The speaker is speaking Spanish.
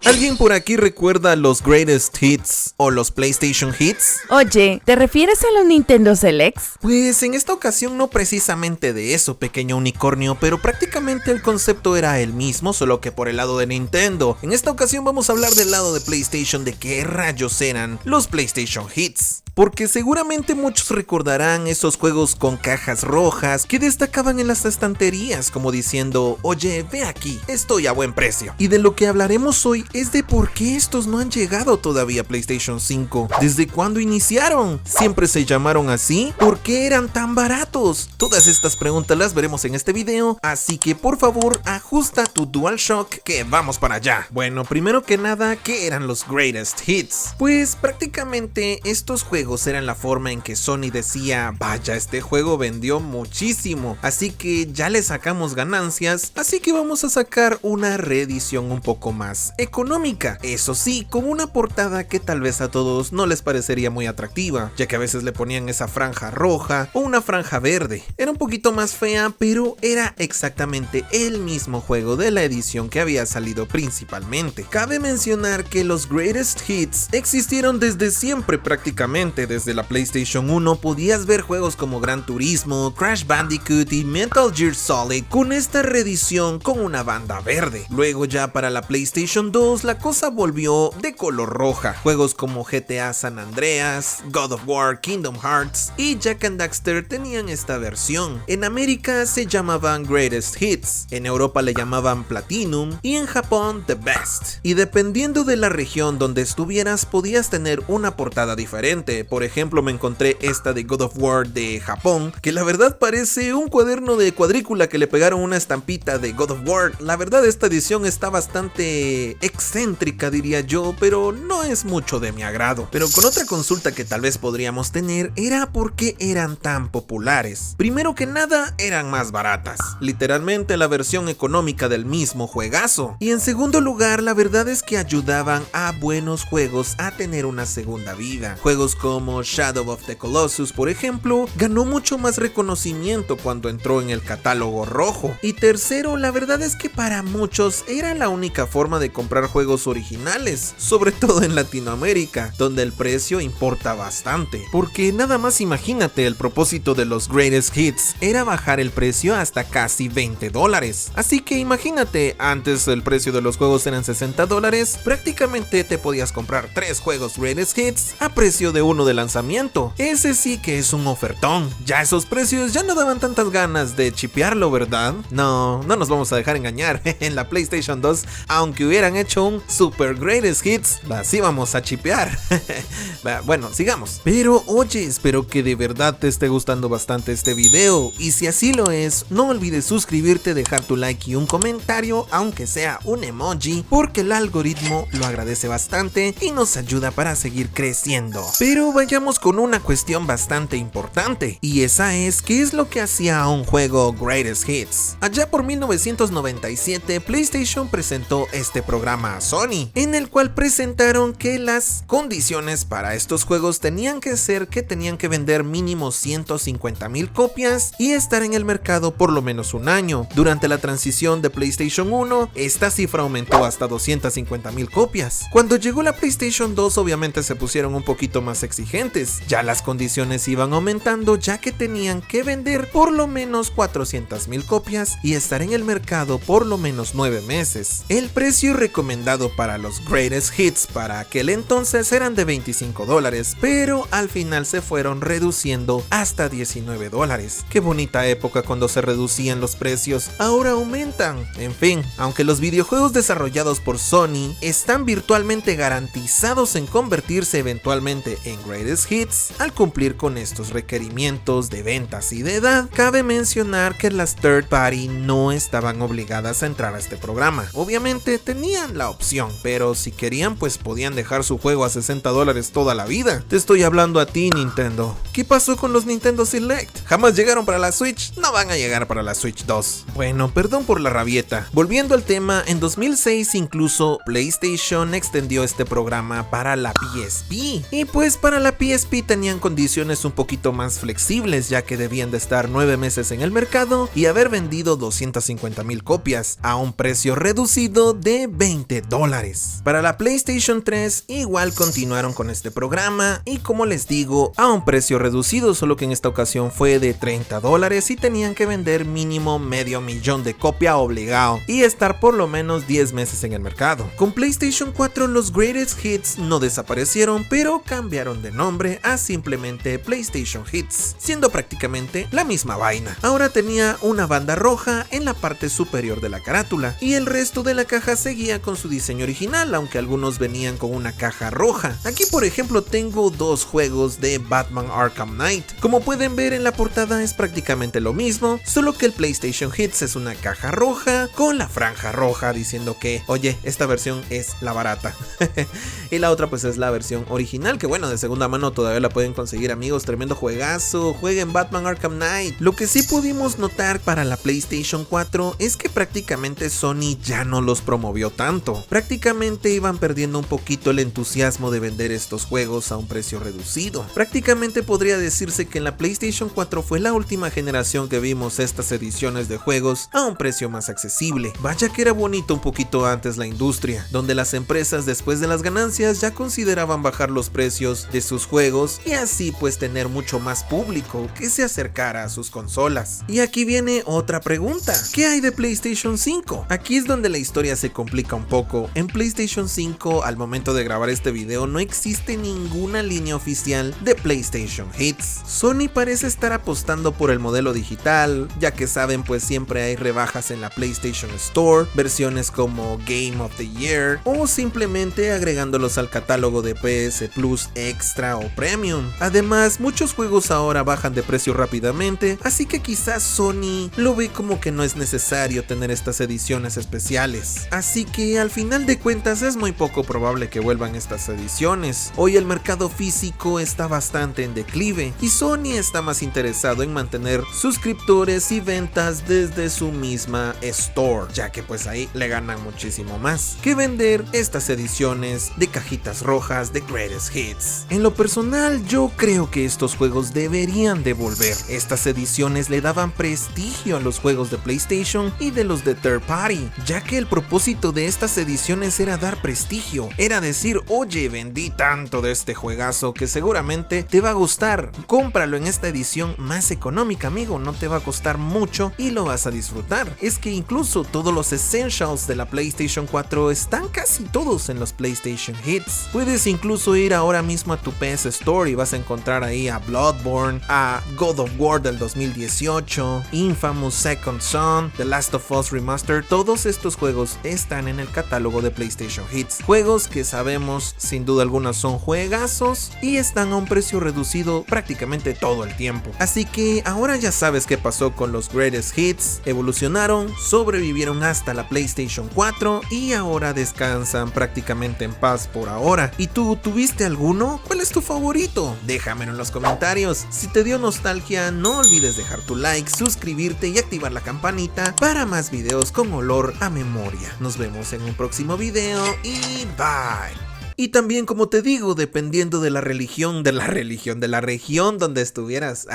¿Alguien por aquí recuerda los Greatest Hits o los PlayStation Hits? Oye, ¿te refieres a los Nintendo Selects? Pues en esta ocasión no precisamente de eso, pequeño unicornio, pero prácticamente el concepto era el mismo, solo que por el lado de Nintendo. En esta ocasión vamos a hablar del lado de PlayStation, de qué rayos eran los PlayStation Hits. Porque seguramente muchos recordarán esos juegos con cajas rojas que destacaban en las estanterías como diciendo, oye, ve aquí, estoy a buen precio. Y de lo que hablaremos hoy es de por qué estos no han llegado todavía a PlayStation 5. ¿Desde cuándo iniciaron? ¿Siempre se llamaron así? ¿Por qué eran tan baratos? Todas estas preguntas las veremos en este video, así que por favor ajusta tu DualShock que vamos para allá. Bueno, primero que nada, ¿qué eran los Greatest Hits? Pues prácticamente estos juegos eran la forma en que Sony decía, vaya, este juego vendió muchísimo, así que ya le sacamos ganancias, así que vamos a sacar una reedición un poco más económica, eso sí, con una portada que tal vez a todos no les parecería muy atractiva, ya que a veces le ponían esa franja roja o una franja verde. Era un poquito más fea, pero era exactamente el mismo juego de la edición que había salido principalmente. Cabe mencionar que los Greatest Hits existieron desde siempre prácticamente. Desde la PlayStation 1 podías ver juegos como Gran Turismo, Crash Bandicoot y Metal Gear Solid con esta reedición con una banda verde. Luego ya para la PlayStation 2 la cosa volvió de color roja. Juegos como GTA San Andreas, God of War, Kingdom Hearts y Jak and Daxter tenían esta versión. En América se llamaban Greatest Hits, en Europa le llamaban Platinum y en Japón The Best. Y dependiendo de la región donde estuvieras podías tener una portada diferente. Por ejemplo, me encontré esta de God of War de Japón, que la verdad parece un cuaderno de cuadrícula que le pegaron una estampita de God of War. La verdad esta edición está bastante excéntrica, diría yo, pero no es mucho de mi agrado. Pero con otra consulta que tal vez podríamos tener era por qué eran tan populares. Primero que nada, eran más baratas, literalmente la versión económica del mismo juegazo. Y en segundo lugar, la verdad es que ayudaban a buenos juegos a tener una segunda vida. Juegos como Shadow of the Colossus, por ejemplo, ganó mucho más reconocimiento cuando entró en el catálogo rojo. Y tercero, la verdad es que para muchos era la única forma de comprar juegos originales, sobre todo en Latinoamérica, donde el precio importa bastante. Porque nada más imagínate, el propósito de los Greatest Hits era bajar el precio hasta casi $20. Así que imagínate, antes el precio de los juegos eran $60, prácticamente te podías comprar 3 juegos Greatest Hits a precio de uno de lanzamiento. Ese sí que es un ofertón. Ya esos precios ya no daban tantas ganas de chipearlo, ¿verdad? No nos vamos a dejar engañar. En la PlayStation 2, aunque hubieran hecho un Super Greatest Hits, las íbamos a chipear. Bueno, sigamos. Pero oye, espero que de verdad te esté gustando bastante este video, y si así lo es, no olvides suscribirte, dejar tu like y un comentario, aunque sea un emoji, porque el algoritmo lo agradece bastante y nos ayuda para seguir creciendo. Pero vayamos con una cuestión bastante importante, y esa es ¿qué es lo que hacía a un juego Greatest Hits? Allá por 1997 PlayStation presentó este programa a Sony, en el cual presentaron que las condiciones para estos juegos tenían que ser que tenían que vender mínimo 150,000 copias y estar en el mercado por lo menos un año. Durante la transición de PlayStation 1 esta cifra aumentó hasta 250,000 copias. Cuando llegó la PlayStation 2 obviamente se pusieron un poquito más exigentes, ya las condiciones iban aumentando, ya que tenían que vender por lo menos 400,000 copias y estar en el mercado por lo menos 9 meses. El precio recomendado para los Greatest Hits para aquel entonces eran de $25, pero al final se fueron reduciendo hasta $19. Qué bonita época cuando se reducían los precios, ahora aumentan. En fin, aunque los videojuegos desarrollados por Sony están virtualmente garantizados en convertirse eventualmente en Greatest Hits, al cumplir con estos requerimientos de ventas y de edad, cabe mencionar que las third party no estaban obligadas a entrar a este programa. Obviamente tenían la opción, pero si querían pues podían dejar su juego a $60 toda la vida. Te estoy hablando a ti, Nintendo. ¿Qué pasó con los Nintendo Select? ¿Jamás llegaron para la Switch? No van a llegar para la Switch 2. Bueno, perdón por la rabieta. Volviendo al tema, en 2006 incluso PlayStation extendió este programa para la PSP. Y pues para Para la PSP tenían condiciones un poquito más flexibles, ya que debían de estar 9 meses en el mercado y haber vendido 250,000 copias a un precio reducido de $20. Para la PlayStation 3 igual continuaron con este programa y, como les digo, a un precio reducido, solo que en esta ocasión fue de $30 y tenían que vender mínimo 500,000 de copia obligado y estar por lo menos 10 meses en el mercado. Con PlayStation 4 los Greatest Hits no desaparecieron, pero cambiaron de nombre a simplemente PlayStation Hits, siendo prácticamente la misma vaina. Ahora tenía una banda roja en la parte superior de la carátula y el resto de la caja seguía con su diseño original, aunque algunos venían con una caja roja. Aquí, por ejemplo, tengo dos juegos de Batman Arkham Knight. Como pueden ver en la portada es prácticamente lo mismo, solo que el PlayStation Hits es una caja roja con la franja roja diciendo que, oye, esta versión es la barata. Y la otra pues es la versión original, que bueno, de segunda mano todavía la pueden conseguir, amigos. Tremendo juegazo, jueguen Batman Arkham Knight. Lo que sí pudimos notar para la PlayStation 4 es que prácticamente Sony ya no los promovió tanto. Prácticamente iban perdiendo un poquito el entusiasmo de vender estos juegos a un precio reducido. Prácticamente podría decirse que en la PlayStation 4 fue la última generación que vimos estas ediciones de juegos a un precio más accesible. Vaya que era bonito un poquito antes la industria, donde las empresas después de las ganancias ya consideraban bajar los precios de sus juegos y así pues tener mucho más público que se acercara a sus consolas. Y aquí viene otra pregunta: ¿qué hay de PlayStation 5? Aquí es donde la historia se complica un poco. En PlayStation 5, al momento de grabar este video, no existe ninguna línea oficial de PlayStation Hits. Sony parece estar apostando por el modelo digital, ya que saben pues siempre hay rebajas en la PlayStation Store, versiones como Game of the Year o simplemente agregándolos al catálogo de PS Plus Extra o Premium. Además, muchos juegos ahora bajan de precio rápidamente, así que quizás Sony lo ve como que no es necesario tener estas ediciones especiales. Así que al final de cuentas es muy poco probable que vuelvan estas ediciones. Hoy el mercado físico está bastante en declive y Sony está más interesado en mantener suscriptores y ventas desde su misma store, ya que pues ahí le ganan muchísimo más que vender estas ediciones de cajitas rojas de Greatest Hits. En lo personal, yo creo que estos juegos deberían de volver. Estas ediciones le daban prestigio a los juegos de PlayStation y de los de third party, ya que el propósito de estas ediciones era dar prestigio, era decir, oye, vendí tanto de este juegazo que seguramente te va a gustar, cómpralo en esta edición más económica, amigo, no te va a costar mucho y lo vas a disfrutar. Es que incluso todos los essentials de la PlayStation 4 están casi todos en los PlayStation Hits. Puedes incluso ir ahora mismo a tu PS Store y vas a encontrar ahí a Bloodborne, a God of War del 2018, Infamous Second Son, The Last of Us Remastered. Todos estos juegos están en el catálogo de PlayStation Hits, juegos que sabemos sin duda alguna son juegazos y están a un precio reducido prácticamente todo el tiempo. Así que ahora ya sabes qué pasó con los Greatest Hits, evolucionaron, sobrevivieron hasta la PlayStation 4 y ahora descansan prácticamente en paz por ahora. ¿Y tú tuviste alguno? ¿Cuál es tu favorito? Déjamelo en los comentarios. Si te dio nostalgia, no olvides dejar tu like, suscribirte y activar la campanita para más videos con olor a memoria. Nos vemos en un próximo video y bye. Y también, como te digo, dependiendo de la región donde estuvieras,